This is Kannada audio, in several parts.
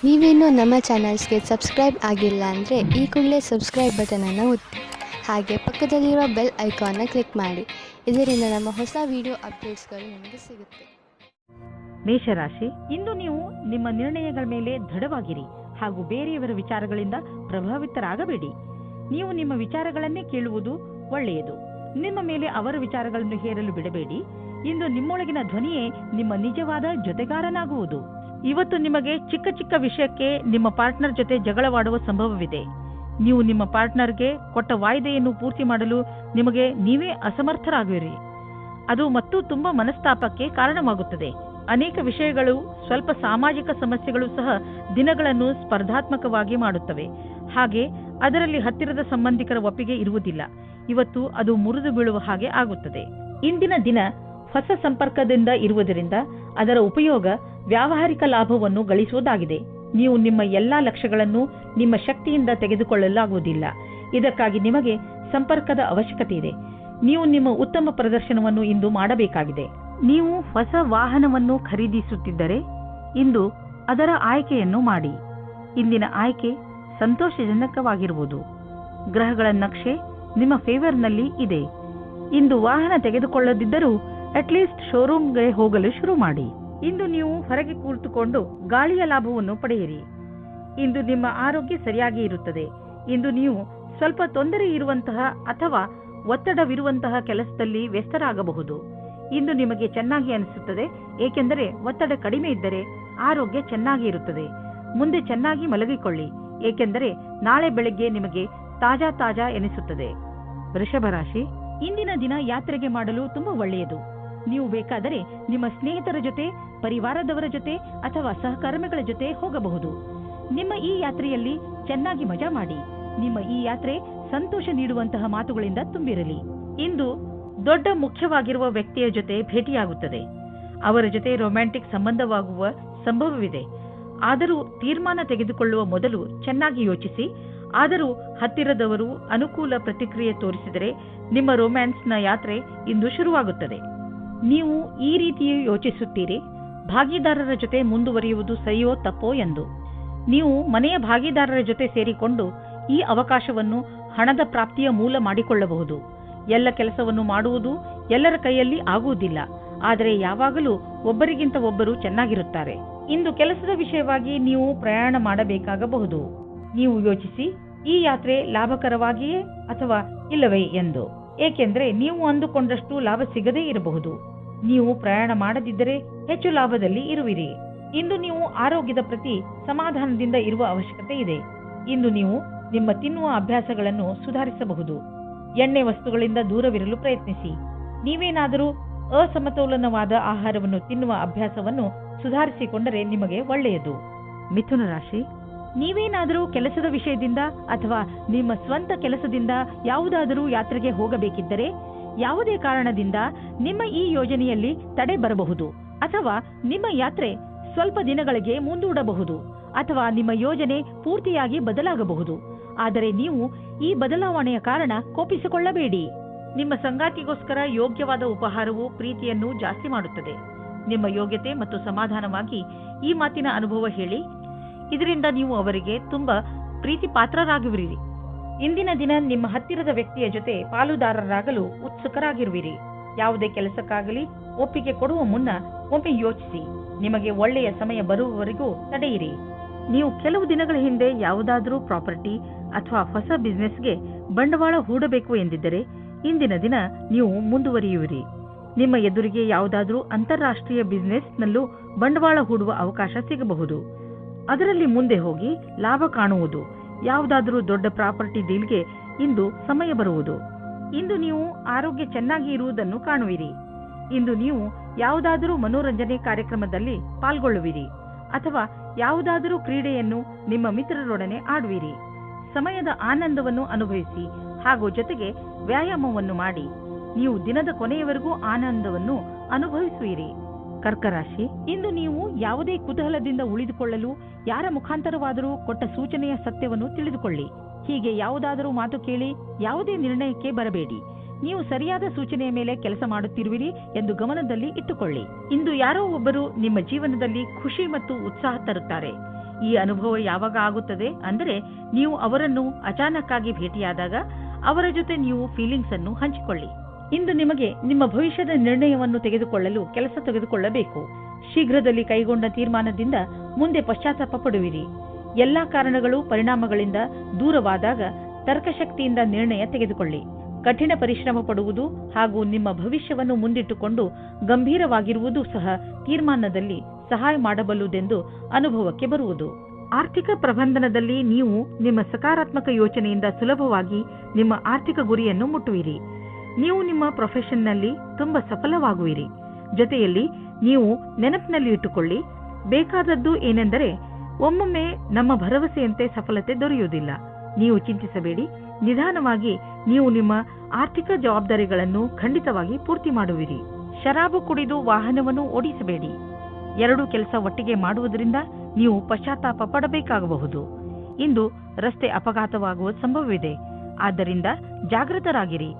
ನೀವೇನೂ ನಮ್ಮ ಚಾನಲ್ಸ್ಗೆ ಸಬ್ಸ್ಕ್ರೈಬ್ ಆಗಿಲ್ಲ ಅಂದರೆ ಈ ಕೂಡಲೇ ಸಬ್ಸ್ಕ್ರೈಬ್ ಬಟನನ್ನು ಒತ್ತಿ ಹಾಗೆ ಪಕ್ಕದಲ್ಲಿರೋ ಬೆಲ್ ಐಕಾನ್ನ ಕ್ಲಿಕ್ ಮಾಡಿ. ಇದರಿಂದ ನಮ್ಮ ಹೊಸ ವಿಡಿಯೋ ಅಪ್ಡೇಟ್ಸ್ಗಳು ನಿಮಗೆ ಸಿಗುತ್ತೆ. ಮೇಷರಾಶಿ, ಇಂದು ನೀವು ನಿಮ್ಮ ನಿರ್ಣಯಗಳ ಮೇಲೆ ದೃಢವಾಗಿರಿ ಹಾಗೂ ಬೇರೆಯವರ ವಿಚಾರಗಳಿಂದ ಪ್ರಭಾವಿತರಾಗಬೇಡಿ. ನೀವು ನಿಮ್ಮ ವಿಚಾರಗಳನ್ನೇ ಕೇಳುವುದು ಒಳ್ಳೆಯದು. ನಿಮ್ಮ ಮೇಲೆ ಅವರ ವಿಚಾರಗಳನ್ನು ಹೇರಲು ಬಿಡಬೇಡಿ. ಇಂದು ನಿಮ್ಮೊಳಗಿನ ಧ್ವನಿಯೇ ನಿಮ್ಮ ನಿಜವಾದ ಜೊತೆಗಾರನಾಗುವುದು. ಇವತ್ತು ನಿಮಗೆ ಚಿಕ್ಕ ಚಿಕ್ಕ ವಿಷಯಕ್ಕೆ ನಿಮ್ಮ ಪಾರ್ಟ್ನರ್ ಜೊತೆ ಜಗಳವಾಡುವ ಸಂಭವವಿದೆ. ನೀವು ನಿಮ್ಮ ಪಾರ್ಟ್ನರ್ಗೆ ಕೊಟ್ಟ ವಾಯ್ದೆಯನ್ನು ಪೂರ್ತಿ ಮಾಡಲು ನಿಮಗೆ ನೀವೇ ಅಸಮರ್ಥರಾಗುವಿರಿ. ಅದು ಮತ್ತು ತುಂಬಾ ಮನಸ್ತಾಪಕ್ಕೆ ಕಾರಣವಾಗುತ್ತದೆ. ಅನೇಕ ವಿಷಯಗಳು, ಸ್ವಲ್ಪ ಸಾಮಾಜಿಕ ಸಮಸ್ಯೆಗಳು ಸಹ ದಿನಗಳನ್ನು ಸ್ಪರ್ಧಾತ್ಮಕವಾಗಿ ಮಾಡುತ್ತವೆ. ಹಾಗೆ ಅದರಲ್ಲಿ ಹತ್ತಿರದ ಸಂಬಂಧಿಕರ ಒಪ್ಪಿಗೆ ಇರುವುದಿಲ್ಲ. ಇವತ್ತು ಅದು ಮುರಿದು ಬೀಳುವ ಹಾಗೆ ಆಗುತ್ತದೆ. ಇಂದಿನ ದಿನ ಹೊಸ ಸಂಪರ್ಕದಿಂದ ಇರುವುದರಿಂದ ಅದರ ಉಪಯೋಗ ವ್ಯಾವಹಾರಿಕ ಲಾಭವನ್ನು ಗಳಿಸುವುದಾಗಿದೆ. ನೀವು ನಿಮ್ಮ ಎಲ್ಲಾ ಲಕ್ಷ್ಯಗಳನ್ನು ನಿಮ್ಮ ಶಕ್ತಿಯಿಂದ ತೆಗೆದುಕೊಳ್ಳಲಾಗುವುದಿಲ್ಲ. ಇದಕ್ಕಾಗಿ ನಿಮಗೆ ಸಂಪರ್ಕದ ಅವಶ್ಯಕತೆ ಇದೆ. ನೀವು ನಿಮ್ಮ ಉತ್ತಮ ಪ್ರದರ್ಶನವನ್ನು ಇಂದು ಮಾಡಬೇಕಾಗಿದೆ. ನೀವು ಹೊಸ ವಾಹನವನ್ನು ಖರೀದಿಸುತ್ತಿದ್ದರೆ ಇಂದು ಅದರ ಆಯ್ಕೆಯನ್ನು ಮಾಡಿ. ಇಂದಿನ ಆಯ್ಕೆ ಸಂತೋಷಜನಕವಾಗಿರುವುದು. ಗ್ರಹಗಳ ನಕ್ಷೆ ನಿಮ್ಮ ಫೇವರ್ನಲ್ಲಿ ಇದೆ. ಇಂದು ವಾಹನ ತೆಗೆದುಕೊಳ್ಳದಿದ್ದರೂ ಅಟ್ಲೀಸ್ಟ್ ಶೋರೂಮ್ಗೆ ಹೋಗಲು ಶುರು ಮಾಡಿ. ಇಂದು ನೀವು ಹೊರಗೆ ಕೂತುಕೊಂಡು ಗಾಳಿಯ ಲಾಭವನ್ನು ಪಡೆಯಿರಿ. ಇಂದು ನಿಮ್ಮ ಆರೋಗ್ಯ ಸರಿಯಾಗಿ ಇರುತ್ತದೆ. ಇಂದು ನೀವು ಸ್ವಲ್ಪ ತೊಂದರೆ ಇರುವಂತಹ ಅಥವಾ ಒತ್ತಡವಿರುವಂತಹ ಕೆಲಸದಲ್ಲಿ ವ್ಯಸ್ತರಾಗಬಹುದು. ಇಂದು ನಿಮಗೆ ಚೆನ್ನಾಗಿ ಅನಿಸುತ್ತದೆ, ಏಕೆಂದರೆ ಒತ್ತಡ ಕಡಿಮೆ ಇದ್ದರೆ ಆರೋಗ್ಯ ಚೆನ್ನಾಗಿ ಇರುತ್ತದೆ. ಮುಂದೆ ಚೆನ್ನಾಗಿ ಮಲಗಿಕೊಳ್ಳಿ, ಏಕೆಂದರೆ ನಾಳೆ ಬೆಳಗ್ಗೆ ನಿಮಗೆ ತಾಜಾ ಎನಿಸುತ್ತದೆ. ವೃಷಭ ರಾಶಿ, ಇಂದಿನ ದಿನ ಯಾತ್ರೆಗೆ ಮಾಡಲು ತುಂಬಾ ಒಳ್ಳೆಯದು. ನೀವು ಬೇಕಾದರೆ ನಿಮ್ಮ ಸ್ನೇಹಿತರ ಜೊತೆ, ಪರಿವಾರದವರ ಜೊತೆ ಅಥವಾ ಸಹಕರ್ಮಿಗಳ ಜೊತೆ ಹೋಗಬಹುದು. ನಿಮ್ಮ ಈ ಯಾತ್ರೆಯಲ್ಲಿ ಚೆನ್ನಾಗಿ ಮಜಾ ಮಾಡಿ. ನಿಮ್ಮ ಈ ಯಾತ್ರೆ ಸಂತೋಷ ನೀಡುವಂತಹ ಮಾತುಗಳಿಂದ ತುಂಬಿರಲಿ. ಇಂದು ದೊಡ್ಡ ಮುಖ್ಯವಾಗಿರುವ ವ್ಯಕ್ತಿಯ ಜೊತೆ ಭೇಟಿಯಾಗುತ್ತದೆ. ಅವರ ಜೊತೆ ರೊಮ್ಯಾಂಟಿಕ್ ಸಂಬಂಧವಾಗುವ ಸಂಭವವಿದೆ. ಆದರೂ ತೀರ್ಮಾನ ತೆಗೆದುಕೊಳ್ಳುವ ಮೊದಲು ಚೆನ್ನಾಗಿ ಯೋಚಿಸಿ. ಆದರೂ ಹತ್ತಿರದವರು ಅನುಕೂಲ ಪ್ರತಿಕ್ರಿಯೆ ತೋರಿಸಿದರೆ ನಿಮ್ಮ ರೊಮ್ಯಾನ್ಸ್ನ ಯಾತ್ರೆ ಇಂದು ಶುರುವಾಗುತ್ತದೆ. ನೀವು ಈ ರೀತಿಯೇ ಯೋಚಿಸುತ್ತೀರಿ, ಭಾಗಿದಾರರ ಜೊತೆ ಮುಂದುವರಿಯುವುದು ಸರಿಯೋ ತಪ್ಪೋ ಎಂದು. ನೀವು ಮನೆಯ ಭಾಗಿದಾರರ ಜೊತೆ ಸೇರಿಕೊಂಡು ಈ ಅವಕಾಶವನ್ನು ಹಣದ ಪ್ರಾಪ್ತಿಯ ಮೂಲ ಮಾಡಿಕೊಳ್ಳಬಹುದು. ಎಲ್ಲ ಕೆಲಸವನ್ನು ಮಾಡುವುದು ಎಲ್ಲರ ಕೈಯಲ್ಲಿ ಆಗುವುದಿಲ್ಲ, ಆದರೆ ಯಾವಾಗಲೂ ಒಬ್ಬರಿಗಿಂತ ಒಬ್ಬರು ಚೆನ್ನಾಗಿರುತ್ತಾರೆ. ಇಂದು ಕೆಲಸದ ವಿಷಯವಾಗಿ ನೀವು ಪ್ರಯಾಣ ಮಾಡಬೇಕಾಗಬಹುದು. ನೀವು ಯೋಚಿಸಿ, ಈ ಯಾತ್ರೆ ಲಾಭಕರವಾಗಿಯೇ ಅಥವಾ ಇಲ್ಲವೇ ಎಂದು. ಏಕೆಂದರೆ ನೀವು ಅಂದುಕೊಂಡಷ್ಟು ಲಾಭ ಸಿಗದೇ ಇರಬಹುದು. ನೀವು ಪ್ರಯಾಣ ಮಾಡದಿದ್ದರೆ ಹೆಚ್ಚು ಲಾಭದಲ್ಲಿ ಇರುವಿರಿ. ಇಂದು ನೀವು ಆರೋಗ್ಯದ ಪ್ರತಿ ಸಮಾಧಾನದಿಂದ ಇರುವ ಅವಶ್ಯಕತೆ ಇದೆ. ಇಂದು ನೀವು ನಿಮ್ಮ ತಿನ್ನುವ ಅಭ್ಯಾಸಗಳನ್ನು ಸುಧಾರಿಸಬಹುದು. ಎಣ್ಣೆ ವಸ್ತುಗಳಿಂದ ದೂರವಿರಲು ಪ್ರಯತ್ನಿಸಿ. ನೀವೇನಾದರೂ ಅಸಮತೋಲನವಾದ ಆಹಾರವನ್ನು ತಿನ್ನುವ ಅಭ್ಯಾಸವನ್ನು ಸುಧಾರಿಸಿಕೊಂಡರೆ ನಿಮಗೆ ಒಳ್ಳೆಯದು. ಮಿಥುನ ರಾಶಿ, ನೀವೇನಾದರೂ ಕೆಲಸದ ವಿಷಯದಿಂದ ಅಥವಾ ನಿಮ್ಮ ಸ್ವಂತ ಕೆಲಸದಿಂದ ಯಾವುದಾದರೂ ಯಾತ್ರೆಗೆ ಹೋಗಬೇಕಿದ್ದರೆ ಯಾವುದೇ ಕಾರಣದಿಂದ ನಿಮ್ಮ ಈ ಯೋಜನೆಯಲ್ಲಿ ತಡೆ ಬರಬಹುದು, ಅಥವಾ ನಿಮ್ಮ ಯಾತ್ರೆ ಸ್ವಲ್ಪ ದಿನಗಳಿಗೆ ಮುಂದೂಡಬಹುದು, ಅಥವಾ ನಿಮ್ಮ ಯೋಜನೆ ಪೂರ್ತಿಯಾಗಿ ಬದಲಾಗಬಹುದು. ಆದರೆ ನೀವು ಈ ಬದಲಾವಣೆಯ ಕಾರಣ ಕೋಪಿಸಿಕೊಳ್ಳಬೇಡಿ. ನಿಮ್ಮ ಸಂಗಾತಿಗೋಸ್ಕರ ಯೋಗ್ಯವಾದ ಉಪಹಾರವು ಪ್ರೀತಿಯನ್ನು ಜಾಸ್ತಿ ಮಾಡುತ್ತದೆ. ನಿಮ್ಮ ಯೋಗ್ಯತೆ ಮತ್ತು ಸಮಾಧಾನವಾಗಿ ಈ ಮಾತಿನ ಅನುಭವ ಹೇಳಿ. ಇದರಿಂದ ನೀವು ಅವರಿಗೆ ತುಂಬಾ ಪ್ರೀತಿ ಪಾತ್ರರಾಗುವಿರಿ. ಇಂದಿನ ದಿನ ನಿಮ್ಮ ಹತ್ತಿರದ ವ್ಯಕ್ತಿಯ ಜೊತೆ ಪಾಲುದಾರರಾಗಲು ಉತ್ಸುಕರಾಗಿರುವಿರಿ. ಯಾವುದೇ ಕೆಲಸಕ್ಕಾಗಲಿ ಒಪ್ಪಿಗೆ ಕೊಡುವ ಮುನ್ನ ಒಮ್ಮೆ ಯೋಚಿಸಿ. ನಿಮಗೆ ಒಳ್ಳೆಯ ಸಮಯ ಬರುವವರೆಗೂ ತಡೆಯಿರಿ. ನೀವು ಕೆಲವು ದಿನಗಳ ಹಿಂದೆ ಯಾವುದಾದರೂ ಪ್ರಾಪರ್ಟಿ ಅಥವಾ ಹೊಸ ಬಿಸಿನೆಸ್ಗೆ ಬಂಡವಾಳ ಹೂಡಬೇಕು ಎಂದಿದ್ದರೆ ಇಂದಿನ ದಿನ ನೀವು ಮುಂದುವರಿಯುವಿರಿ. ನಿಮ್ಮ ಎದುರಿಗೆ ಯಾವುದಾದರೂ ಅಂತಾರಾಷ್ಟ್ರೀಯ ಬಿಸಿನೆಸ್ನಲ್ಲೂ ಬಂಡವಾಳ ಹೂಡುವ ಅವಕಾಶ ಸಿಗಬಹುದು. ಅದರಲ್ಲಿ ಮುಂದೆ ಹೋಗಿ ಲಾಭ ಕಾಣುವುದು. ಯಾವುದಾದರೂ ದೊಡ್ಡ ಪ್ರಾಪರ್ಟಿ ಡೀಲ್ಗೆ ಇಂದು ಸಮಯ ಬರುವುದು. ಇಂದು ನೀವು ಆರೋಗ್ಯ ಚೆನ್ನಾಗಿ ಇರುವುದನ್ನು ಕಾಣುವಿರಿ. ಇಂದು ನೀವು ಯಾವುದಾದರೂ ಮನೋರಂಜನೆ ಕಾರ್ಯಕ್ರಮದಲ್ಲಿ ಪಾಲ್ಗೊಳ್ಳುವಿರಿ ಅಥವಾ ಯಾವುದಾದರೂ ಕ್ರೀಡೆಯನ್ನು ನಿಮ್ಮ ಮಿತ್ರರೊಡನೆ ಆಡುವಿರಿ. ಸಮಯದ ಆನಂದವನ್ನು ಅನುಭವಿಸಿ ಹಾಗೂ ಜೊತೆಗೆ ವ್ಯಾಯಾಮವನ್ನು ಮಾಡಿ. ನೀವು ದಿನದ ಕೊನೆಯವರೆಗೂ ಆನಂದವನ್ನು ಅನುಭವಿಸುವಿರಿ. ಕರ್ಕರಾಶಿ, ಇಂದು ನೀವು ಯಾವುದೇ ಕುತೂಹಲದಿಂದ ಉಳಿದುಕೊಳ್ಳಲು ಯಾರ ಮುಖಾಂತರವಾದರೂ ಕೊಟ್ಟ ಸೂಚನೆಯ ಸತ್ಯವನ್ನು ತಿಳಿದುಕೊಳ್ಳಿ. ಹೀಗೆ ಯಾವುದಾದರೂ ಮಾತು ಕೇಳಿ ಯಾವುದೇ ನಿರ್ಣಯಕ್ಕೆ ಬರಬೇಡಿ. ನೀವು ಸರಿಯಾದ ಸೂಚನೆಯ ಮೇಲೆ ಕೆಲಸ ಮಾಡುತ್ತಿರುವಿರಿ ಎಂದು ಗಮನದಲ್ಲಿ ಇಟ್ಟುಕೊಳ್ಳಿ. ಇಂದು ಯಾರೋ ಒಬ್ಬರು ನಿಮ್ಮ ಜೀವನದಲ್ಲಿ ಖುಷಿ ಮತ್ತು ಉತ್ಸಾಹ ತರುತ್ತಾರೆ. ಈ ಅನುಭವ ಯಾವಾಗ ಆಗುತ್ತದೆ ಅಂದರೆ ನೀವು ಅವರನ್ನು ಅಚಾನಕ್ಕಾಗಿ ಭೇಟಿಯಾದಾಗ ಅವರ ಜೊತೆ ನೀವು ಫೀಲಿಂಗ್ಸ್ ಅನ್ನು ಹಂಚಿಕೊಳ್ಳಿ. ಇಂದು ನಿಮಗೆ ನಿಮ್ಮ ಭವಿಷ್ಯದ ನಿರ್ಣಯವನ್ನು ತೆಗೆದುಕೊಳ್ಳಲು ಕೆಲಸ ತೆಗೆದುಕೊಳ್ಳಬೇಕು. ಶೀಘ್ರದಲ್ಲಿ ಕೈಗೊಂಡ ತೀರ್ಮಾನದಿಂದ ಮುಂದೆ ಪಶ್ಚಾತ್ತಾಪ ಪಡುವಿರಿ. ಎಲ್ಲಾ ಕಾರಣಗಳು ಪರಿಣಾಮಗಳಿಂದ ದೂರವಾದಾಗ ತರ್ಕಶಕ್ತಿಯಿಂದ ನಿರ್ಣಯ ತೆಗೆದುಕೊಳ್ಳಿ. ಕಠಿಣ ಪರಿಶ್ರಮ ಪಡುವುದು ಹಾಗೂ ನಿಮ್ಮ ಭವಿಷ್ಯವನ್ನು ಮುಂದಿಟ್ಟುಕೊಂಡು ಗಂಭೀರವಾಗಿರುವುದು ಸಹ ತೀರ್ಮಾನದಲ್ಲಿ ಸಹಾಯ ಮಾಡಬಲ್ಲುದೆಂದು ಅನುಭವಕ್ಕೆ ಬರುವುದು. ಆರ್ಥಿಕ ಪ್ರಬಂಧನದಲ್ಲಿ ನೀವು ನಿಮ್ಮ ಸಕಾರಾತ್ಮಕ ಯೋಚನೆಯಿಂದ ಸುಲಭವಾಗಿ ನಿಮ್ಮ ಆರ್ಥಿಕ ಗುರಿಯನ್ನು ಮುಟ್ಟುವಿರಿ. ನೀವು ನಿಮ್ಮ ಪ್ರೊಫೆಷನ್ನಲ್ಲಿ ತುಂಬಾ ಸಫಲವಾಗುವಿರಿ. ಜೊತೆಯಲ್ಲಿ ನೀವು ನೆನಪಿನಲ್ಲಿ ಇಟ್ಟುಕೊಳ್ಳಿ, ಬೇಕಾದದ್ದು ಏನೆಂದರೆ ಒಮ್ಮೊಮ್ಮೆ ನಮ್ಮ ಭರವಸೆಯಂತೆ ಸಫಲತೆ ದೊರೆಯುವುದಿಲ್ಲ. ನೀವು ಚಿಂತಿಸಬೇಡಿ, ನಿಧಾನವಾಗಿ ನೀವು ನಿಮ್ಮ ಆರ್ಥಿಕ ಜವಾಬ್ದಾರಿಗಳನ್ನು ಖಂಡಿತವಾಗಿ ಪೂರ್ತಿ ಮಾಡುವಿರಿ. ಶರಾಬು ಕುಡಿದು ವಾಹನವನ್ನು ಓಡಿಸಬೇಡಿ. ಎರಡೂ ಕೆಲಸ ಒಟ್ಟಿಗೆ ಮಾಡುವುದರಿಂದ ನೀವು ಪಶ್ಚಾತ್ತಾಪ ಪಡಬೇಕಾಗಬಹುದು. ಇಂದು ರಸ್ತೆ ಅಪಘಾತವಾಗುವ ಸಂಭವವಿದೆ. ಆದ್ದರಿಂದ ಜಾಗೃತರಾಗಿರಿ.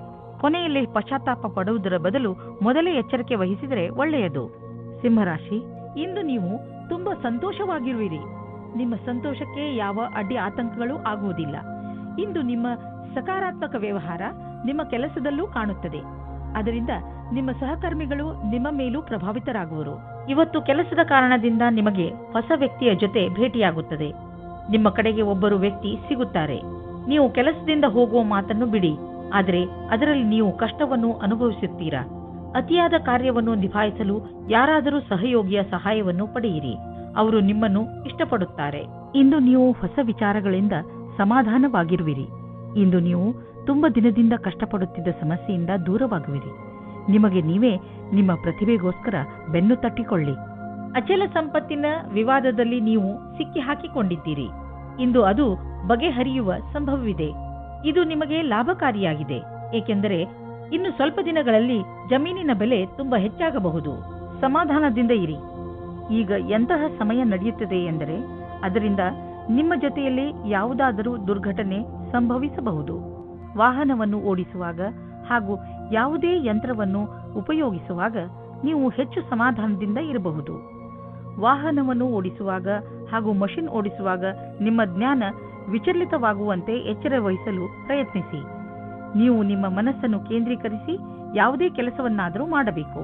ಕೊನೆಯಲ್ಲಿ ಪಶ್ಚಾತ್ತಾಪ ಪಡುವುದರ ಬದಲು ಮೊದಲೇ ಎಚ್ಚರಿಕೆ ವಹಿಸಿದರೆ ಒಳ್ಳೆಯದು. ಸಿಂಹರಾಶಿ, ಇಂದು ನೀವು ತುಂಬಾ ಸಂತೋಷವಾಗಿರುವಿರಿ. ನಿಮ್ಮ ಸಂತೋಷಕ್ಕೆ ಯಾವ ಅಡ್ಡಿ ಆತಂಕಗಳು ಆಗುವುದಿಲ್ಲ. ಇಂದು ನಿಮ್ಮ ಸಕಾರಾತ್ಮಕ ವ್ಯವಹಾರ ನಿಮ್ಮ ಕೆಲಸದಲ್ಲೂ ಕಾಣುತ್ತದೆ. ಅದರಿಂದ ನಿಮ್ಮ ಸಹಕರ್ಮಿಗಳು ನಿಮ್ಮ ಮೇಲೂ ಪ್ರಭಾವಿತರಾಗುವರು. ಇವತ್ತು ಕೆಲಸದ ಕಾರಣದಿಂದ ನಿಮಗೆ ಹೊಸ ವ್ಯಕ್ತಿಯ ಜೊತೆ ಭೇಟಿಯಾಗುತ್ತದೆ. ನಿಮ್ಮ ಕಡೆಗೆ ಒಬ್ಬರು ವ್ಯಕ್ತಿ ಸಿಗುತ್ತಾರೆ. ನೀವು ಕೆಲಸದಿಂದ ಹೋಗುವ ಮಾತನ್ನು ಬಿಡಿ, ಆದರೆ ಅದರಲ್ಲಿ ನೀವು ಕಷ್ಟವನ್ನು ಅನುಭವಿಸುತ್ತೀರಾ. ಅತಿಯಾದ ಕಾರ್ಯವನ್ನು ನಿಭಾಯಿಸಲು ಯಾರಾದರೂ ಸಹಯೋಗಿಯ ಸಹಾಯವನ್ನು ಪಡೆಯಿರಿ. ಅವರು ನಿಮ್ಮನ್ನು ಇಷ್ಟಪಡುತ್ತಾರೆ. ಇಂದು ನೀವು ಹೊಸ ವಿಚಾರಗಳಿಂದ ಸಮಾಧಾನವಾಗಿರುವಿರಿ. ಇಂದು ನೀವು ತುಂಬ ದಿನದಿಂದ ಕಷ್ಟಪಡುತ್ತಿದ್ದ ಸಮಸ್ಯೆಯಿಂದ ದೂರವಾಗುವಿರಿ. ನಿಮಗೆ ನೀವೇ ನಿಮ್ಮ ಪ್ರತಿಭೆಗೋಸ್ಕರ ಬೆನ್ನು ತಟ್ಟಿಕೊಳ್ಳಿ. ಅಚಲ ಸಂಪತ್ತಿನ ವಿವಾದದಲ್ಲಿ ನೀವು ಸಿಕ್ಕಿ ಹಾಕಿಕೊಂಡಿದ್ದೀರಿ. ಇಂದು ಅದು ಬಗೆಹರಿಯುವ ಸಂಭವವಿದೆ. ಇದು ನಿಮಗೆ ಲಾಭಕಾರಿಯಾಗಿದೆ, ಏಕೆಂದರೆ ಇನ್ನು ಸ್ವಲ್ಪ ದಿನಗಳಲ್ಲಿ ಜಮೀನಿನ ಬೆಲೆ ತುಂಬಾ ಹೆಚ್ಚಾಗಬಹುದು. ಸಮಾಧಾನದಿಂದ ಇರಿ. ಈಗ ಎಂತಹ ಸಮಯ ನಡೆಯುತ್ತದೆ ಎಂದರೆ ಅದರಿಂದ ನಿಮ್ಮ ಜೊತೆಯಲ್ಲಿ ಯಾವುದಾದರೂ ದುರ್ಘಟನೆ ಸಂಭವಿಸಬಹುದು. ವಾಹನವನ್ನು ಓಡಿಸುವಾಗ ಹಾಗೂ ಯಾವುದೇ ಯಂತ್ರವನ್ನು ಉಪಯೋಗಿಸುವಾಗ ನೀವು ಹೆಚ್ಚು ಸಮಾಧಾನದಿಂದ ಇರಬಹುದು. ವಾಹನವನ್ನು ಓಡಿಸುವಾಗ ಹಾಗೂ ಮಷಿನ್ ಓಡಿಸುವಾಗ ನಿಮ್ಮ ಜ್ಞಾನ ವಿಚಲಿತವಾಗುವಂತೆ ಎಚ್ಚರ ವಹಿಸಲು ಪ್ರಯತ್ನಿಸಿ. ನೀವು ನಿಮ್ಮ ಮನಸ್ಸನ್ನು ಕೇಂದ್ರೀಕರಿಸಿ ಯಾವುದೇ ಕೆಲಸವನ್ನಾದರೂ ಮಾಡಬೇಕು.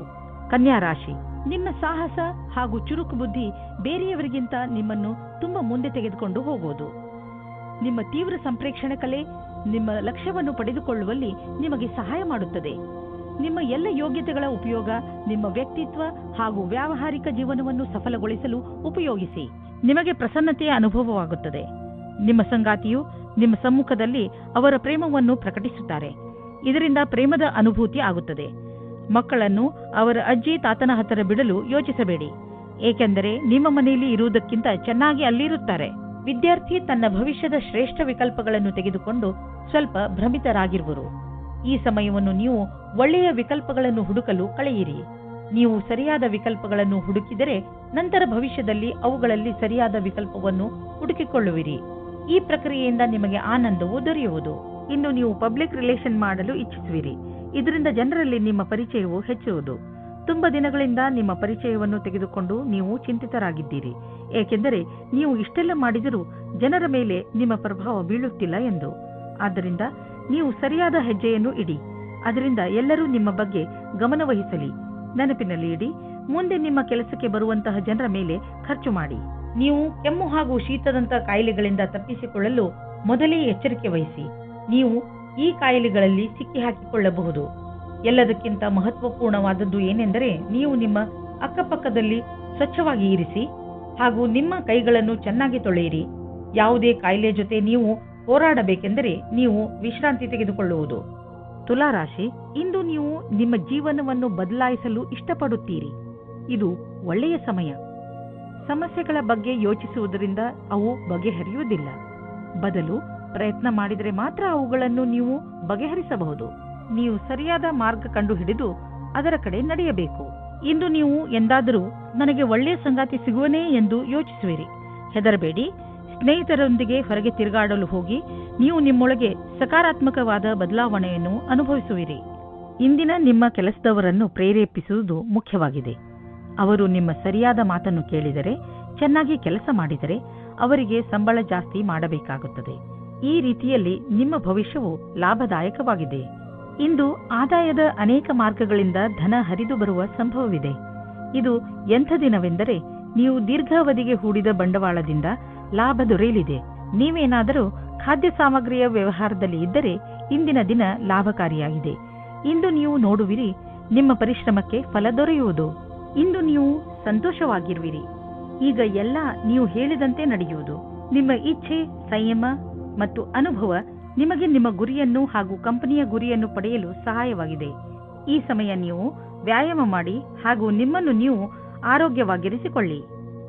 ಕನ್ಯಾ ರಾಶಿ, ನಿಮ್ಮ ಸಾಹಸ ಹಾಗೂ ಚುರುಕು ಬುದ್ಧಿ ಬೇರೆಯವರಿಗಿಂತ ನಿಮ್ಮನ್ನು ತುಂಬಾ ಮುಂದೆ ತೆಗೆದುಕೊಂಡು ಹೋಗುವುದು. ನಿಮ್ಮ ತೀವ್ರ ಸಂಪ್ರೇಕ್ಷಣೆ ಕಲೆ ನಿಮ್ಮ ಲಕ್ಷ್ಯವನ್ನು ಪಡೆದುಕೊಳ್ಳುವಲ್ಲಿ ನಿಮಗೆ ಸಹಾಯ ಮಾಡುತ್ತದೆ. ನಿಮ್ಮ ಎಲ್ಲ ಯೋಗ್ಯತೆಗಳ ಉಪಯೋಗ ನಿಮ್ಮ ವ್ಯಕ್ತಿತ್ವ ಹಾಗೂ ವ್ಯಾವಹಾರಿಕ ಜೀವನವನ್ನು ಸಫಲಗೊಳಿಸಲು ಉಪಯೋಗಿಸಿ. ನಿಮಗೆ ಪ್ರಸನ್ನತೆಯ ಅನುಭವವಾಗುತ್ತದೆ. ನಿಮ್ಮ ಸಂಗಾತಿಯು ನಿಮ್ಮ ಸಮ್ಮುಖದಲ್ಲಿ ಅವರ ಪ್ರೇಮವನ್ನು ಪ್ರಕಟಿಸುತ್ತಾರೆ. ಇದರಿಂದ ಪ್ರೇಮದ ಅನುಭೂತಿ ಆಗುತ್ತದೆ. ಮಕ್ಕಳನ್ನು ಅವರ ಅಜ್ಜಿ ತಾತನ ಹತ್ತಿರ ಬಿಡಲು ಯೋಚಿಸಬೇಡಿ, ಏಕೆಂದರೆ ನಿಮ್ಮ ಮನೆಯಲ್ಲಿ ಇರುವುದಕ್ಕಿಂತ ಚೆನ್ನಾಗಿ ಅಲ್ಲಿರುತ್ತಾರೆ. ವಿದ್ಯಾರ್ಥಿ ತನ್ನ ಭವಿಷ್ಯದ ಶ್ರೇಷ್ಠ ವಿಕಲ್ಪಗಳನ್ನು ತೆಗೆದುಕೊಂಡು ಸ್ವಲ್ಪ ಭ್ರಮಿತರಾಗಿರುವರು. ಈ ಸಮಯವನ್ನು ನೀವು ಒಳ್ಳೆಯ ವಿಕಲ್ಪಗಳನ್ನು ಹುಡುಕಲು ಕಳೆಯಿರಿ. ನೀವು ಸರಿಯಾದ ವಿಕಲ್ಪಗಳನ್ನು ಹುಡುಕಿದರೆ ನಂತರ ಭವಿಷ್ಯದಲ್ಲಿ ಅವುಗಳಲ್ಲಿ ಸರಿಯಾದ ವಿಕಲ್ಪವನ್ನು ಹುಡುಕಿಕೊಳ್ಳುವಿರಿ. ಈ ಪ್ರಕ್ರಿಯೆಯಿಂದ ನಿಮಗೆ ಆನಂದವು ದೊರೆಯುವುದು. ಇಂದು ನೀವು ಪಬ್ಲಿಕ್ ರಿಲೇಷನ್ ಮಾಡಲು ಇಚ್ಛಿಸುವಿರಿ. ಇದರಿಂದ ಜನರಲ್ಲಿ ನಿಮ್ಮ ಪರಿಚಯವು ಹೆಚ್ಚುವುದು. ತುಂಬ ದಿನಗಳಿಂದ ನಿಮ್ಮ ಪರಿಚಯವನ್ನು ತೆಗೆದುಕೊಂಡು ನೀವು ಚಿಂತಿತರಾಗಿದ್ದೀರಿ, ಏಕೆಂದರೆ ನೀವು ಇಷ್ಟೆಲ್ಲ ಮಾಡಿದರೂ ಜನರ ಮೇಲೆ ನಿಮ್ಮ ಪ್ರಭಾವ ಬೀಳುತ್ತಿಲ್ಲ ಎಂದು. ಆದ್ದರಿಂದ ನೀವು ಸರಿಯಾದ ಹೆಜ್ಜೆಯನ್ನು ಇಡಿ. ಅದರಿಂದ ಎಲ್ಲರೂ ನಿಮ್ಮ ಬಗ್ಗೆ ಗಮನವಹಿಸಲಿ. ನೆನಪಿನಲ್ಲಿ ಇಡಿ, ಮುಂದೆ ನಿಮ್ಮ ಕೆಲಸಕ್ಕೆ ಬರುವಂತಹ ಜನರ ಮೇಲೆ ಖರ್ಚು ಮಾಡಿ. ನೀವು ಕೆಮ್ಮು ಹಾಗೂ ಶೀತದಂತಹ ಕಾಯಿಲೆಗಳಿಂದ ತಪ್ಪಿಸಿಕೊಳ್ಳಲು ಮೊದಲೇ ಎಚ್ಚರಿಕೆ ವಹಿಸಿ. ನೀವು ಈ ಕಾಯಿಲೆಗಳಲ್ಲಿ ಸಿಕ್ಕಿ ಹಾಕಿಕೊಳ್ಳಬಹುದು. ಎಲ್ಲದಕ್ಕಿಂತ ಮಹತ್ವಪೂರ್ಣವಾದದ್ದು ಏನೆಂದರೆ ನೀವು ನಿಮ್ಮ ಅಕ್ಕಪಕ್ಕದಲ್ಲಿ ಸ್ವಚ್ಛವಾಗಿ ಇರಿಸಿ ಹಾಗೂ ನಿಮ್ಮ ಕೈಗಳನ್ನು ಚೆನ್ನಾಗಿ ತೊಳೆಯಿರಿ. ಯಾವುದೇ ಕಾಯಿಲೆ ಜೊತೆ ನೀವು ಹೋರಾಡಬೇಕೆಂದರೆ ನೀವು ವಿಶ್ರಾಂತಿ ತೆಗೆದುಕೊಳ್ಳುವುದು. ತುಲಾ ರಾಶಿ, ಇಂದು ನೀವು ನಿಮ್ಮ ಜೀವನವನ್ನು ಬದಲಾಯಿಸಲು ಇಷ್ಟಪಡುತ್ತೀರಿ. ಇದು ಒಳ್ಳೆಯ ಸಮಯ. ಸಮಸ್ಯೆಗಳ ಬಗ್ಗೆ ಯೋಚಿಸುವುದರಿಂದ ಅವು ಬಗೆಹರಿಯುವುದಿಲ್ಲ. ಬದಲು ಪ್ರಯತ್ನ ಮಾಡಿದರೆ ಮಾತ್ರ ಅವುಗಳನ್ನು ನೀವು ಬಗೆಹರಿಸಬಹುದು. ನೀವು ಸರಿಯಾದ ಮಾರ್ಗ ಕಂಡುಹಿಡಿದು ಅದರ ಕಡೆ ನಡೆಯಬೇಕು. ಇಂದು ನೀವು ಎಂದಾದರೂ ನನಗೆ ಒಳ್ಳೆಯ ಸಂಗಾತಿ ಸಿಗುವನೇ ಎಂದು ಯೋಚಿಸುವಿರಿ. ಹೆದರಬೇಡಿ. ಸ್ನೇಹಿತರೊಂದಿಗೆ ಹೊರಗೆ ತಿರುಗಾಡಲು ಹೋಗಿ ನೀವು ನಿಮ್ಮೊಳಗೆ ಸಕಾರಾತ್ಮಕವಾದ ಬದಲಾವಣೆಯನ್ನು ಅನುಭವಿಸುವಿರಿ. ಇಂದಿನ ನಿಮ್ಮ ಕೆಲಸದವರನ್ನು ಪ್ರೇರೇಪಿಸುವುದು ಮುಖ್ಯವಾಗಿದೆ. ಅವರು ನಿಮ್ಮ ಸರಿಯಾದ ಮಾತನ್ನು ಕೇಳಿದರೆ, ಚೆನ್ನಾಗಿ ಕೆಲಸ ಮಾಡಿದರೆ ಅವರಿಗೆ ಸಂಬಳ ಜಾಸ್ತಿ ಮಾಡಬೇಕಾಗುತ್ತದೆ. ಈ ರೀತಿಯಲ್ಲಿ ನಿಮ್ಮ ಭವಿಷ್ಯವು ಲಾಭದಾಯಕವಾಗಿದೆ. ಇಂದು ಆದಾಯದ ಅನೇಕ ಮಾರ್ಗಗಳಿಂದ ಧನ ಹರಿದು ಬರುವ ಸಂಭವವಿದೆ. ಇದು ಎಂಥ ದಿನವೆಂದರೆ ನೀವು ದೀರ್ಘಾವಧಿಗೆ ಹೂಡಿದ ಬಂಡವಾಳದಿಂದ ಲಾಭ ದೊರೆಯಲಿದೆ. ನೀವೇನಾದರೂ ಖಾದ್ಯ ಸಾಮಗ್ರಿಯ ವ್ಯವಹಾರದಲ್ಲಿ ಇದ್ದರೆ ಇಂದಿನ ದಿನ ಲಾಭಕಾರಿಯಾಗಿದೆ. ಇಂದು ನೀವು ನೋಡುವಿರಿ, ನಿಮ್ಮ ಪರಿಶ್ರಮಕ್ಕೆ ಫಲ ದೊರೆಯುವುದು. ಇಂದು ನೀವು ಸಂತೋಷವಾಗಿರುವಿರಿ. ಈಗ ಎಲ್ಲ ನೀವು ಹೇಳಿದಂತೆ ನಡೆಯುವುದು. ನಿಮ್ಮ ಇಚ್ಛೆ, ಸಂಯಮ ಮತ್ತು ಅನುಭವ ನಿಮಗೆ ನಿಮ್ಮ ಗುರಿಯನ್ನು ಹಾಗೂ ಕಂಪನಿಯ ಗುರಿಯನ್ನು ಪಡೆಯಲು ಸಹಾಯವಾಗಿದೆ. ಈ ಸಮಯ ನೀವು ವ್ಯಾಯಾಮ ಮಾಡಿ ಹಾಗೂ ನಿಮ್ಮನ್ನು ನೀವು ಆರೋಗ್ಯವಾಗಿರಿಸಿಕೊಳ್ಳಿ.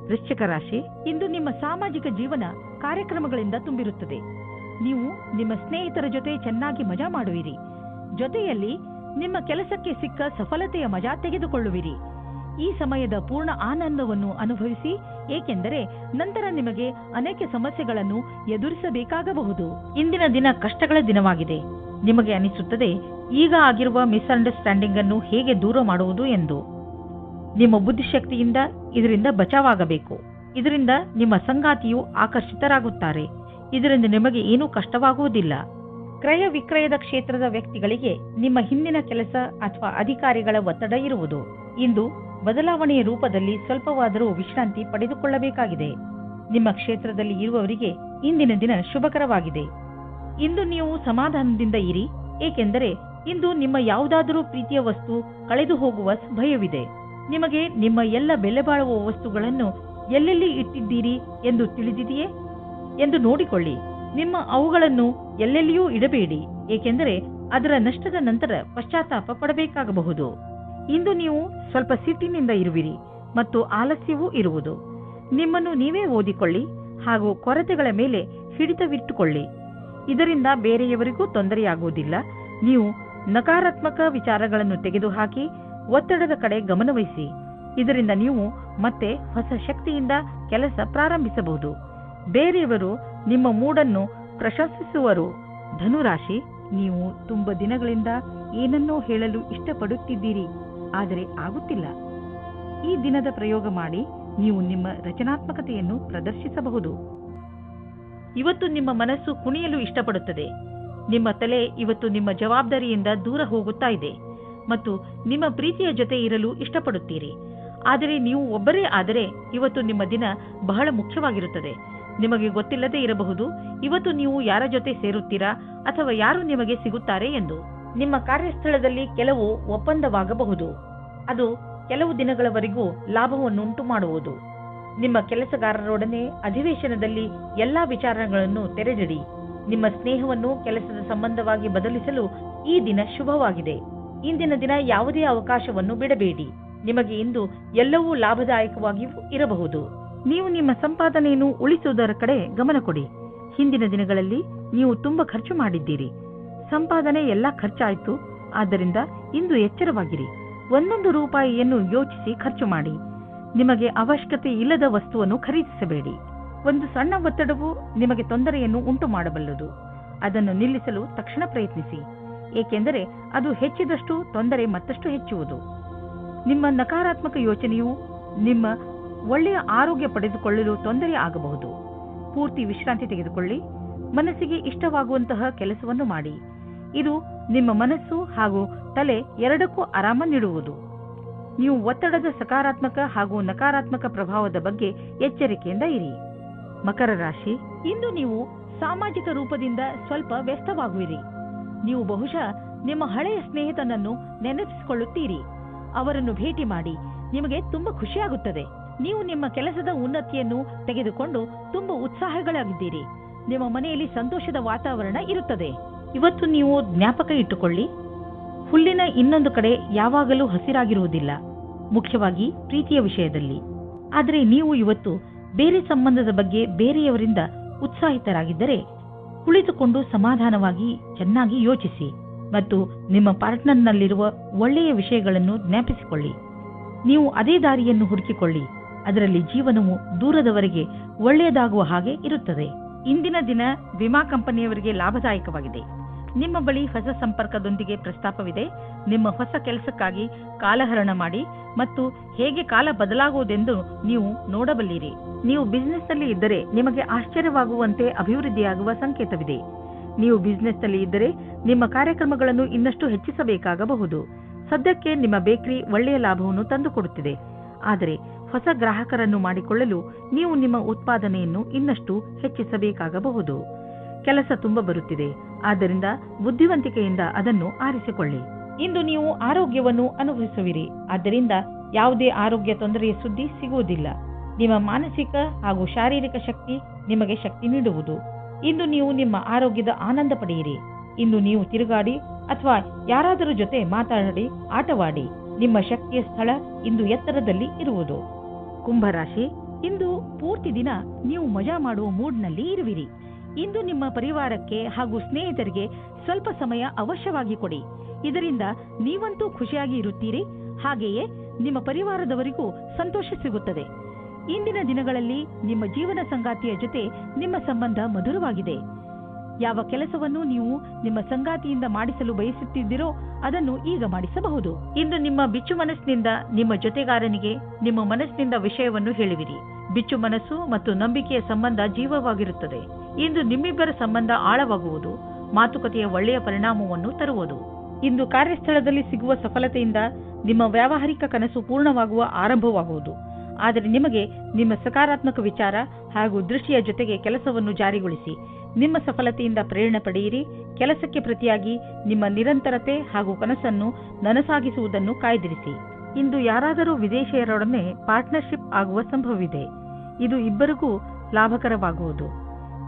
ವೃಶ್ಚಿಕ ರಾಶಿ, ಇಂದು ನಿಮ್ಮ ಸಾಮಾಜಿಕ ಜೀವನ ಕಾರ್ಯಕ್ರಮಗಳಿಂದ ತುಂಬಿರುತ್ತದೆ. ನೀವು ನಿಮ್ಮ ಸ್ನೇಹಿತರ ಜೊತೆ ಚೆನ್ನಾಗಿ ಮಜಾ ಮಾಡುವಿರಿ. ಜೊತೆಯಲ್ಲಿ ನಿಮ್ಮ ಕೆಲಸಕ್ಕೆ ಸಿಕ್ಕ ಸಫಲತೆಯ ಮಜಾ ತೆಗೆದುಕೊಳ್ಳುವಿರಿ. ಈ ಸಮಯದ ಪೂರ್ಣ ಆನಂದವನ್ನು ಅನುಭವಿಸಿ, ಏಕೆಂದರೆ ನಂತರ ನಿಮಗೆ ಅನೇಕ ಸಮಸ್ಯೆಗಳನ್ನು ಎದುರಿಸಬೇಕಾಗಬಹುದು. ಇಂದಿನ ದಿನ ಕಷ್ಟಗಳ ದಿನವಾಗಿದೆ. ನಿಮಗೆ ಅನಿಸುತ್ತದೆ ಈಗ ಆಗಿರುವ ಮಿಸ್ಅಂಡರ್ಸ್ಟ್ಯಾಂಡಿಂಗ್ ಅನ್ನು ಹೇಗೆ ದೂರ ಮಾಡುವುದು ಎಂದು. ನಿಮ್ಮ ಬುದ್ಧಿಶಕ್ತಿಯಿಂದ ಇದರಿಂದ ಬಚಾವಾಗಬೇಕು. ಇದರಿಂದ ನಿಮ್ಮ ಸಂಗಾತಿಯು ಆಕರ್ಷಿತರಾಗುತ್ತಾರೆ. ಇದರಿಂದ ನಿಮಗೆ ಏನೂ ಕಷ್ಟವಾಗುವುದಿಲ್ಲ. ಕ್ರಯ ವಿಕ್ರಯದ ಕ್ಷೇತ್ರದ ವ್ಯಕ್ತಿಗಳಿಗೆ ನಿಮ್ಮ ಹಿಂದಿನ ಕೆಲಸ ಅಥವಾ ಅಧಿಕಾರಿಗಳ ಒತ್ತಡ ಇರುವುದು. ಇಂದು ಬದಲಾವಣೆಯ ರೂಪದಲ್ಲಿ ಸ್ವಲ್ಪವಾದರೂ ವಿಶ್ರಾಂತಿ ಪಡೆದುಕೊಳ್ಳಬೇಕಾಗಿದೆ. ನಿಮ್ಮ ಕ್ಷೇತ್ರದಲ್ಲಿ ಇರುವವರಿಗೆ ಇಂದಿನ ದಿನ ಶುಭಕರವಾಗಿದೆ. ಇಂದು ನೀವು ಸಮಾಧಾನದಿಂದ ಇರಿ, ಏಕೆಂದರೆ ಇಂದು ನಿಮ್ಮ ಯಾವುದಾದರೂ ಪ್ರೀತಿಯ ವಸ್ತು ಕಳೆದು ಹೋಗುವ ಭಯವಿದೆ. ನಿಮಗೆ ನಿಮ್ಮ ಎಲ್ಲ ಬೆಲೆ ಬಾಳುವ ವಸ್ತುಗಳನ್ನು ಎಲ್ಲೆಲ್ಲಿ ಇಟ್ಟಿದ್ದೀರಿ ಎಂದು ತಿಳಿದಿದೆಯೇ ಎಂದು ನೋಡಿಕೊಳ್ಳಿ. ನಿಮ್ಮ ಅವುಗಳನ್ನು ಎಲ್ಲೆಲ್ಲಿಯೂ ಇಡಬೇಡಿ, ಏಕೆಂದರೆ ಅದರ ನಷ್ಟದ ನಂತರ ಪಶ್ಚಾತ್ತಾಪ ಪಡಬೇಕಾಗಬಹುದು. ಇಂದು ನೀವು ಸ್ವಲ್ಪ ಸಿಟ್ಟಿನಿಂದ ಇರುವಿರಿ ಮತ್ತು ಆಲಸ್ಯವೂ ಇರುವುದು. ನಿಮ್ಮನ್ನು ನೀವೇ ಓದಿಕೊಳ್ಳಿ ಹಾಗೂ ಕೊರತೆಗಳ ಮೇಲೆ ಹಿಡಿತವಿಟ್ಟುಕೊಳ್ಳಿ. ಇದರಿಂದ ಬೇರೆಯವರಿಗೂ ತೊಂದರೆಯಾಗುವುದಿಲ್ಲ. ನೀವು ನಕಾರಾತ್ಮಕ ವಿಚಾರಗಳನ್ನು ತೆಗೆದುಹಾಕಿ ಒತ್ತಡದ ಕಡೆ ಗಮನವಹಿಸಿ. ಇದರಿಂದ ನೀವು ಮತ್ತೆ ಹೊಸ ಶಕ್ತಿಯಿಂದ ಕೆಲಸ ಪ್ರಾರಂಭಿಸಬಹುದು. ಬೇರೆಯವರು ನಿಮ್ಮ ಮೂಡನ್ನು ಪ್ರಶಂಸಿಸುವರು. ಧನುರಾಶಿ, ನೀವು ತುಂಬ ದಿನಗಳಿಂದ ಏನನ್ನೋ ಹೇಳಲು ಇಷ್ಟಪಡುತ್ತಿದ್ದೀರಿ, ಆದರೆ ಆಗುತ್ತಿಲ್ಲ. ಈ ದಿನದ ಪ್ರಯೋಗ ಮಾಡಿ ನೀವು ನಿಮ್ಮ ರಚನಾತ್ಮಕತೆಯನ್ನು ಪ್ರದರ್ಶಿಸಬಹುದು. ಇವತ್ತು ನಿಮ್ಮ ಮನಸ್ಸು ಕುಣಿಯಲು ಇಷ್ಟಪಡುತ್ತದೆ. ನಿಮ್ಮ ತಲೆ ಇವತ್ತು ನಿಮ್ಮ ಜವಾಬ್ದಾರಿಯಿಂದ ದೂರ ಹೋಗುತ್ತಾ ಇದೆ ಮತ್ತು ನಿಮ್ಮ ಪ್ರೀತಿಯ ಜೊತೆ ಇರಲು ಇಷ್ಟಪಡುತ್ತೀರಿ. ಆದರೆ ನೀವು ಒಬ್ಬರೇ ಆದರೆ ಇವತ್ತು ನಿಮ್ಮ ದಿನ ಬಹಳ ಮುಖ್ಯವಾಗಿರುತ್ತದೆ. ನಿಮಗೆ ಗೊತ್ತಿಲ್ಲದೆ ಇರಬಹುದು ಇವತ್ತು ನೀವು ಯಾರ ಜೊತೆ ಸೇರುತ್ತೀರಾ ಅಥವಾ ಯಾರು ನಿಮಗೆ ಸಿಗುತ್ತಾರೆ ಎಂದು. ನಿಮ್ಮ ಕಾರ್ಯಸ್ಥಳದಲ್ಲಿ ಕೆಲವು ಒಪ್ಪಂದವಾಗಬಹುದು. ಅದು ಕೆಲವು ದಿನಗಳವರೆಗೂ ಲಾಭವನ್ನುಂಟು ಮಾಡುವುದು. ನಿಮ್ಮ ಕೆಲಸಗಾರರೊಡನೆ ಅಧಿವೇಶನದಲ್ಲಿ ಎಲ್ಲಾ ವಿಚಾರಗಳನ್ನು ತೆರೆದಿಡಿ. ನಿಮ್ಮ ಸ್ನೇಹವನ್ನು ಕೆಲಸದ ಸಂಬಂಧವಾಗಿ ಬದಲಿಸಲು ಈ ದಿನ ಶುಭವಾಗಿದೆ. ಇಂದಿನ ದಿನ ಯಾವುದೇ ಅವಕಾಶವನ್ನು ಬಿಡಬೇಡಿ. ನಿಮಗೆ ಇಂದು ಎಲ್ಲವೂ ಲಾಭದಾಯಕವಾಗಿಯೂ ಇರಬಹುದು. ನೀವು ನಿಮ್ಮ ಸಂಪಾದನೆಯನ್ನು ಉಳಿಸುವುದರ ಕಡೆ ಗಮನ ಕೊಡಿ. ಹಿಂದಿನ ದಿನಗಳಲ್ಲಿ ನೀವು ತುಂಬಾ ಖರ್ಚು ಮಾಡಿದ್ದೀರಿ. ಸಂಪಾದನೆ ಎಲ್ಲ ಖರ್ಚಾಯಿತು. ಆದ್ದರಿಂದ ಇಂದು ಎಚ್ಚರವಾಗಿರಿ. ಒಂದೊಂದು ರೂಪಾಯಿಯನ್ನು ಯೋಚಿಸಿ ಖರ್ಚು ಮಾಡಿ. ನಿಮಗೆ ಅವಶ್ಯಕತೆ ಇಲ್ಲದ ವಸ್ತುವನ್ನು ಖರೀದಿಸಬೇಡಿ. ಒಂದು ಸಣ್ಣ ಒತ್ತಡವು ನಿಮಗೆ ತೊಂದರೆಯನ್ನು ಉಂಟು ಮಾಡಬಲ್ಲದು. ಅದನ್ನು ನಿಲ್ಲಿಸಲು ತಕ್ಷಣ ಪ್ರಯತ್ನಿಸಿ, ಏಕೆಂದರೆ ಅದು ಹೆಚ್ಚಿದಷ್ಟು ತೊಂದರೆ ಮತ್ತಷ್ಟು ಹೆಚ್ಚುವುದು. ನಿಮ್ಮ ನಕಾರಾತ್ಮಕ ಯೋಚನೆಯು ನಿಮ್ಮ ಒಳ್ಳೆಯ ಆರೋಗ್ಯ ಪಡೆದುಕೊಳ್ಳಲು ತೊಂದರೆ ಆಗಬಹುದು. ಪೂರ್ತಿ ವಿಶ್ರಾಂತಿ ತೆಗೆದುಕೊಳ್ಳಿ. ಮನಸ್ಸಿಗೆ ಇಷ್ಟವಾಗುವಂತಹ ಕೆಲಸವನ್ನು ಮಾಡಿ. ಇದು ನಿಮ್ಮ ಮನಸ್ಸು ಹಾಗೂ ತಲೆ ಎರಡಕ್ಕೂ ಆರಾಮ ನೀಡುವುದು. ನೀವು ಒತ್ತಡದ ಸಕಾರಾತ್ಮಕ ಹಾಗೂ ನಕಾರಾತ್ಮಕ ಪ್ರಭಾವದ ಬಗ್ಗೆ ಎಚ್ಚರಿಕೆಯಿಂದ ಇರಿ. ಮಕರ ರಾಶಿ, ಇಂದು ನೀವು ಸಾಮಾಜಿಕ ರೂಪದಿಂದ ಸ್ವಲ್ಪ ವ್ಯಸ್ತವಾಗುವಿರಿ. ನೀವು ಬಹುಶಃ ನಿಮ್ಮ ಹಳೆಯ ಸ್ನೇಹಿತನನ್ನು ನೆನಪಿಸಿಕೊಳ್ಳುತ್ತೀರಿ. ಅವರನ್ನು ಭೇಟಿ ಮಾಡಿ ನಿಮಗೆ ತುಂಬಾ ಖುಷಿಯಾಗುತ್ತದೆ. ನೀವು ನಿಮ್ಮ ಕೆಲಸದ ಉನ್ನತಿಯನ್ನು ತೆಗೆದುಕೊಂಡು ತುಂಬಾ ಉತ್ಸಾಹಗಳಾಗಿದ್ದೀರಿ. ನಿಮ್ಮ ಮನೆಯಲ್ಲಿ ಸಂತೋಷದ ವಾತಾವರಣ ಇರುತ್ತದೆ. ಇವತ್ತು ನೀವು ಜ್ಞಾಪಕ ಇಟ್ಟುಕೊಳ್ಳಿ, ಹುಲ್ಲಿನ ಇನ್ನೊಂದು ಕಡೆ ಯಾವಾಗಲೂ ಹಸಿರಾಗಿರುವುದಿಲ್ಲ, ಮುಖ್ಯವಾಗಿ ಪ್ರೀತಿಯ ವಿಷಯದಲ್ಲಿ. ಆದರೆ ನೀವು ಇವತ್ತು ಬೇರೆ ಸಂಬಂಧದ ಬಗ್ಗೆ ಬೇರೆಯವರಿಂದ ಉತ್ಸಾಹಿತರಾಗಿದ್ದರೆ ಕುಳಿತುಕೊಂಡು ಸಮಾಧಾನವಾಗಿ ಚೆನ್ನಾಗಿ ಯೋಚಿಸಿ ಮತ್ತು ನಿಮ್ಮ ಪಾರ್ಟ್ನರ್ನಲ್ಲಿರುವ ಒಳ್ಳೆಯ ವಿಷಯಗಳನ್ನು ಜ್ಞಾಪಿಸಿಕೊಳ್ಳಿ. ನೀವು ಅದೇ ದಾರಿಯನ್ನು ಹುಡುಕಿಕೊಳ್ಳಿ. ಅದರಲ್ಲಿ ಜೀವನವು ದೂರದವರೆಗೆ ಒಳ್ಳೆಯದಾಗುವ ಹಾಗೆ ಇರುತ್ತದೆ. ಇಂದಿನ ದಿನ ವಿಮಾ ಕಂಪನಿಯವರಿಗೆ ಲಾಭದಾಯಕವಾಗಿದೆ. ನಿಮ್ಮ ಬಳಿ ಹೊಸ ಸಂಪರ್ಕದೊಂದಿಗೆ ಪ್ರಸ್ತಾಪವಿದೆ. ನಿಮ್ಮ ಹೊಸ ಕೆಲಸಕ್ಕಾಗಿ ಕಾಲಹರಣ ಮಾಡಿ ಮತ್ತು ಹೇಗೆ ಕಾಲ ಬದಲಾಗುವುದೆಂದು ನೀವು ನೋಡಬಲ್ಲಿರಿ. ನೀವು ಬಿಸಿನೆಸ್ನಲ್ಲಿ ಇದ್ದರೆ ನಿಮಗೆ ಆಶ್ಚರ್ಯವಾಗುವಂತೆ ಅಭಿವೃದ್ಧಿಯಾಗುವ ಸಂಕೇತವಿದೆ. ನೀವು ಬಿಸಿನೆಸ್ನಲ್ಲಿ ಇದ್ದರೆ ನಿಮ್ಮ ಕಾರ್ಯಕ್ರಮಗಳನ್ನು ಇನ್ನಷ್ಟು ಹೆಚ್ಚಿಸಬೇಕಾಗಬಹುದು. ಸದ್ಯಕ್ಕೆ ನಿಮ್ಮ ಬೇಕರಿ ಒಳ್ಳೆಯ ಲಾಭವನ್ನು ತಂದುಕೊಡುತ್ತಿದೆ. ಆದರೆ ಹೊಸ ಗ್ರಾಹಕರನ್ನು ಮಾಡಿಕೊಳ್ಳಲು ನೀವು ನಿಮ್ಮ ಉತ್ಪಾದನೆಯನ್ನು ಇನ್ನಷ್ಟು ಹೆಚ್ಚಿಸಬೇಕಾಗಬಹುದು. ಕೆಲಸ ತುಂಬಾ ಬರುತ್ತಿದೆ, ಆದ್ದರಿಂದ ಬುದ್ಧಿವಂತಿಕೆಯಿಂದ ಅದನ್ನು ಆರಿಸಿಕೊಳ್ಳಿ. ಇಂದು ನೀವು ಆರೋಗ್ಯವನ್ನು ಅನುಭವಿಸುವಿರಿ, ಆದ್ದರಿಂದ ಯಾವುದೇ ಆರೋಗ್ಯ ತೊಂದರೆಯ ಸುದ್ದಿ ಸಿಗುವುದಿಲ್ಲ. ನಿಮ್ಮ ಮಾನಸಿಕ ಹಾಗೂ ಶಾರೀರಿಕ ಶಕ್ತಿ ನಿಮಗೆ ಶಕ್ತಿ ನೀಡುವುದು. ಇಂದು ನೀವು ನಿಮ್ಮ ಆರೋಗ್ಯದ ಆನಂದ ಪಡೆಯಿರಿ. ಇಂದು ನೀವು ತಿರುಗಾಡಿ ಅಥವಾ ಯಾರಾದರೂ ಜೊತೆ ಮಾತಾಡಿ ಆಟವಾಡಿ. ನಿಮ್ಮ ಶಕ್ತಿಯ ಸ್ಥಳ ಇಂದು ಎತ್ತರದಲ್ಲಿ ಇರುವುದು. ಕುಂಭರಾಶಿ, ಇಂದು ಪೂರ್ತಿ ದಿನ ನೀವು ಮಜಾ ಮಾಡುವ ಮೂಡ್ನಲ್ಲಿ ಇರುವಿರಿ. ಇಂದು ನಿಮ್ಮ ಪರಿವಾರಕ್ಕೆ ಹಾಗೂ ಸ್ನೇಹಿತರಿಗೆ ಸ್ವಲ್ಪ ಸಮಯ ಅವಶ್ಯವಾಗಿ ಕೊಡಿ. ಇದರಿಂದ ನೀವಂತೂ ಖುಷಿಯಾಗಿ ಇರುತ್ತೀರಿ, ಹಾಗೆಯೇ ನಿಮ್ಮ ಪರಿವಾರದವರಿಗೂ ಸಂತೋಷ ಸಿಗುತ್ತದೆ. ಇಂದಿನ ದಿನಗಳಲ್ಲಿ ನಿಮ್ಮ ಜೀವನ ಸಂಗಾತಿಯ ಜೊತೆ ನಿಮ್ಮ ಸಂಬಂಧ ಮಧುರವಾಗಿದೆ. ಯಾವ ಕೆಲಸವನ್ನು ನೀವು ನಿಮ್ಮ ಸಂಗಾತಿಯಿಂದ ಮಾಡಿಸಲು ಬಯಸುತ್ತಿದ್ದೀರೋ ಅದನ್ನು ಈಗ ಮಾಡಿಸಬಹುದು. ಇಂದು ನಿಮ್ಮ ಬಿಚ್ಚು ಮನಸ್ಸಿನಿಂದ ನಿಮ್ಮ ಜೊತೆಗಾರನಿಗೆ ನಿಮ್ಮ ಮನಸ್ಸಿನಿಂದ ವಿಷಯವನ್ನು ಹೇಳುವಿರಿ. ಬಿಚ್ಚು ಮನಸ್ಸು ಮತ್ತು ನಂಬಿಕೆಯ ಸಂಬಂಧ ಜೀವವಾಗಿರುತ್ತದೆ. ಇಂದು ನಿಮ್ಮಿಬ್ಬರ ಸಂಬಂಧ ಆಳವಾಗುವುದು, ಮಾತುಕತೆಯ ಒಳ್ಳೆಯ ಪರಿಣಾಮವನ್ನು ತರುವುದು. ಇಂದು ಕಾರ್ಯಸ್ಥಳದಲ್ಲಿ ಸಿಗುವ ಸಫಲತೆಯಿಂದ ನಿಮ್ಮ ವ್ಯಾವಹಾರಿಕ ಕನಸು ಪೂರ್ಣವಾಗುವ ಆರಂಭವಾಗುವುದು. ಆದರೆ ನಿಮಗೆ ನಿಮ್ಮ ಸಕಾರಾತ್ಮಕ ವಿಚಾರ ಹಾಗೂ ದೃಷ್ಟಿಯ ಜೊತೆಗೆ ಕೆಲಸವನ್ನು ಜಾರಿಗೊಳಿಸಿ. ನಿಮ್ಮ ಸಫಲತೆಯಿಂದ ಪ್ರೇರಣೆ ಪಡೆಯಿರಿ. ಕೆಲಸಕ್ಕೆ ಪ್ರತಿಯಾಗಿ ನಿಮ್ಮ ನಿರಂತರತೆ ಹಾಗೂ ಕನಸನ್ನು ನನಸಾಗಿಸುವುದನ್ನು ಕಾಯ್ದಿರಿಸಿ. ಇಂದು ಯಾರಾದರೂ ವಿದೇಶಿಯರೊಡನೆ ಪಾರ್ಟ್ನರ್ಶಿಪ್ ಆಗುವ ಸಂಭವವಿದೆ. ಇದು ಇಬ್ಬರಿಗೂ ಲಾಭಕರವಾಗುವುದು.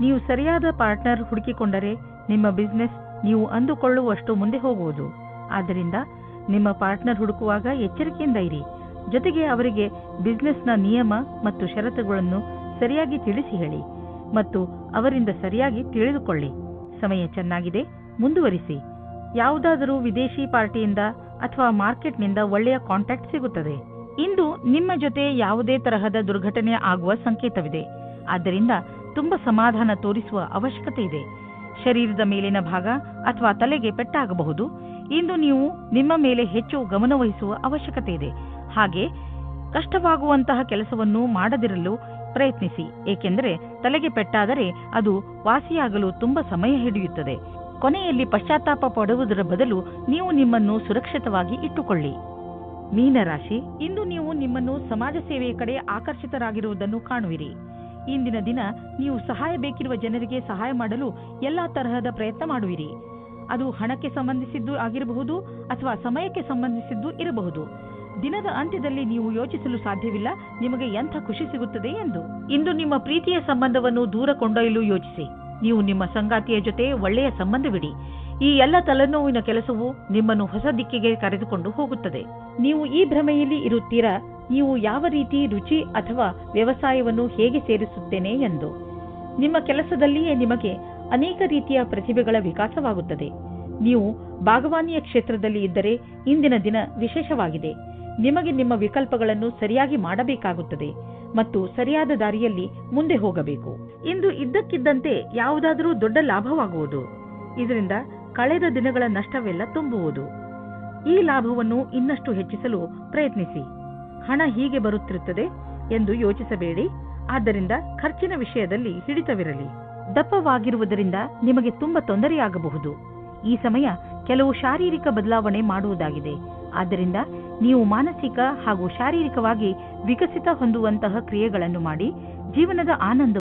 ನೀವು ಸರಿಯಾದ ಪಾರ್ಟ್ನರ್ ಹುಡುಕಿಕೊಂಡರೆ ನಿಮ್ಮ ಬಿಸಿನೆಸ್ ನೀವು ಅಂದುಕೊಳ್ಳುವಷ್ಟು ಮುಂದೆ ಹೋಗುವುದು. ಆದ್ದರಿಂದ ನಿಮ್ಮ ಪಾರ್ಟ್ನರ್ ಹುಡುಕುವಾಗ ಎಚ್ಚರಿಕೆಯಿಂದ ಇರಿ. ಜೊತೆಗೆ ಅವರಿಗೆ ಬಿಸಿನೆಸ್ನ ನಿಯಮ ಮತ್ತು ಷರತ್ತುಗಳನ್ನು ಸರಿಯಾಗಿ ತಿಳಿಸಿ ಹೇಳಿ ಮತ್ತು ಅವರಿಂದ ಸರಿಯಾಗಿ ತಿಳಿದುಕೊಳ್ಳಿ. ಸಮಯ ಚೆನ್ನಾಗಿದೆ, ಮುಂದುವರಿಸಿ. ಯಾವುದಾದರೂ ವಿದೇಶಿ ಪಾರ್ಟಿಯಿಂದ ಅಥವಾ ಮಾರ್ಕೆಟ್ನಿಂದ ಒಳ್ಳೆಯ ಕಾಂಟ್ಯಾಕ್ಟ್ ಸಿಗುತ್ತದೆ. ಇಂದು ನಿಮ್ಮ ಜೊತೆ ಯಾವುದೇ ತರಹದ ದುರ್ಘಟನೆ ಆಗುವ ಸಂಕೇತವಿದೆ. ಆದ್ದರಿಂದ ತುಂಬಾ ಸಮಾಧಾನ ತೋರಿಸುವ ಅವಶ್ಯಕತೆ ಇದೆ. ಶರೀರದ ಮೇಲಿನ ಭಾಗ ಅಥವಾ ತಲೆಗೆ ಪೆಟ್ಟಾಗಬಹುದು. ಇಂದು ನೀವು ನಿಮ್ಮ ಮೇಲೆ ಹೆಚ್ಚು ಗಮನವಹಿಸುವ ಅವಶ್ಯಕತೆ ಇದೆ. ಹಾಗೆ ಕಷ್ಟವಾಗುವಂತಹ ಕೆಲಸವನ್ನು ಮಾಡದಿರಲು ಪ್ರಯತ್ನಿಸಿ, ಏಕೆಂದರೆ ತಲೆಗೆ ಪೆಟ್ಟಾದರೆ ಅದು ವಾಸಿಯಾಗಲು ತುಂಬಾ ಸಮಯ ಹಿಡಿಯುತ್ತದೆ. ಕೊನೆಯಲ್ಲಿ ಪಶ್ಚಾತ್ತಾಪ ಪಡುವುದರ ಬದಲು ನೀವು ನಿಮ್ಮನ್ನು ಸುರಕ್ಷಿತವಾಗಿ ಇಟ್ಟುಕೊಳ್ಳಿ. ಮೀನರಾಶಿ, ಇಂದು ನೀವು ನಿಮ್ಮನ್ನು ಸಮಾಜ ಸೇವೆಯ ಕಡೆ ಆಕರ್ಷಿತರಾಗಿರುವುದನ್ನು ಕಾಣುವಿರಿ. ಇಂದಿನ ದಿನ ನೀವು ಸಹಾಯ ಬೇಕಿರುವ ಜನರಿಗೆ ಸಹಾಯ ಮಾಡಲು ಎಲ್ಲಾ ತರಹದ ಪ್ರಯತ್ನ ಮಾಡುವಿರಿ. ಅದು ಹಣಕ್ಕೆ ಸಂಬಂಧಿಸಿದ್ದು ಆಗಿರಬಹುದು ಅಥವಾ ಸಮಯಕ್ಕೆ ಸಂಬಂಧಿಸಿದ್ದು ಇರಬಹುದು. ದಿನದ ಅಂತ್ಯದಲ್ಲಿ ನೀವು ಯೋಚಿಸಲು ಸಾಧ್ಯವಿಲ್ಲ ನಿಮಗೆ ಎಂಥ ಖುಷಿ ಸಿಗುತ್ತದೆ ಎಂದು. ಇಂದು ನಿಮ್ಮ ಪ್ರೀತಿಯ ಸಂಬಂಧವನ್ನು ದೂರ ಕೊಂಡೊಯ್ಯಲು ಯೋಚಿಸಿ. ನೀವು ನಿಮ್ಮ ಸಂಗಾತಿಯ ಜೊತೆ ಒಳ್ಳೆಯ ಸಂಬಂಧವಿಡಿ. ಈ ಎಲ್ಲ ತಲೆನೋವಿನ ಕೆಲಸವು ನಿಮ್ಮನ್ನು ಹೊಸ ದಿಕ್ಕಿಗೆ ಕರೆದುಕೊಂಡು ಹೋಗುತ್ತದೆ. ನೀವು ಈ ಭ್ರಮೆಯಲ್ಲಿ ಇರುತ್ತೀರಾ, ನೀವು ಯಾವ ರೀತಿ ರುಚಿ ಅಥವಾ ವ್ಯವಸಾಯವನ್ನು ಹೇಗೆ ಸೇರಿಸುತ್ತೇನೆ ಎಂದು. ನಿಮ್ಮ ಕೆಲಸದಲ್ಲಿಯೇ ನಿಮಗೆ ಅನೇಕ ರೀತಿಯ ಪ್ರತಿಭೆಗಳ ವಿಕಾಸವಾಗುತ್ತದೆ. ನೀವು ಬಾಗವಾನಿಯ ಕ್ಷೇತ್ರದಲ್ಲಿ ಇದ್ದರೆ ಇಂದಿನ ದಿನ ವಿಶೇಷವಾಗಿದೆ. ನಿಮಗೆ ನಿಮ್ಮ ವಿಕಲ್ಪಗಳನ್ನು ಸರಿಯಾಗಿ ಮಾಡಬೇಕಾಗುತ್ತದೆ ಮತ್ತು ಸರಿಯಾದ ದಾರಿಯಲ್ಲಿ ಮುಂದೆ ಹೋಗಬೇಕು. ಇಂದು ಇದ್ದಕ್ಕಿದ್ದಂತೆ ಯಾವುದಾದರೂ ದೊಡ್ಡ ಲಾಭವಾಗುವುದು. ಇದರಿಂದ ಕಳೆದ ದಿನಗಳ ನಷ್ಟವೆಲ್ಲ ತುಂಬುವುದು. ಈ ಲಾಭವನ್ನು ಇನ್ನಷ್ಟು ಹೆಚ್ಚಿಸಲು ಪ್ರಯತ್ನಿಸಿ. ಹಣ ಹೀಗೆ ಬರುತ್ತಿರುತ್ತದೆ ಎಂದು ಯೋಚಿಸಬೇಡಿ. ಆದ್ದರಿಂದ ಖರ್ಚಿನ ವಿಷಯದಲ್ಲಿ ಹಿಡಿತವಿರಲಿ. ದಪ್ಪವಾಗಿರುವುದರಿಂದ ನಿಮಗೆ ತುಂಬಾ ತೊಂದರೆಯಾಗಬಹುದು. ಈ ಸಮಯ ಕೆಲವು ಶಾರೀರಿಕ ಬದಲಾವಣೆ ಮಾಡುವುದಾಗಿದೆ. ಆದ್ದರಿಂದ ನೀವು ಮಾನಸಿಕ ಹಾಗೂ ಶಾರೀರಿಕವಾಗಿ ವಿಕಸಿತ ಹೊಂದುವಂತಹ ಕ್ರಿಯೆಗಳನ್ನು ಮಾಡಿ ಜೀವನದ ಆನಂದ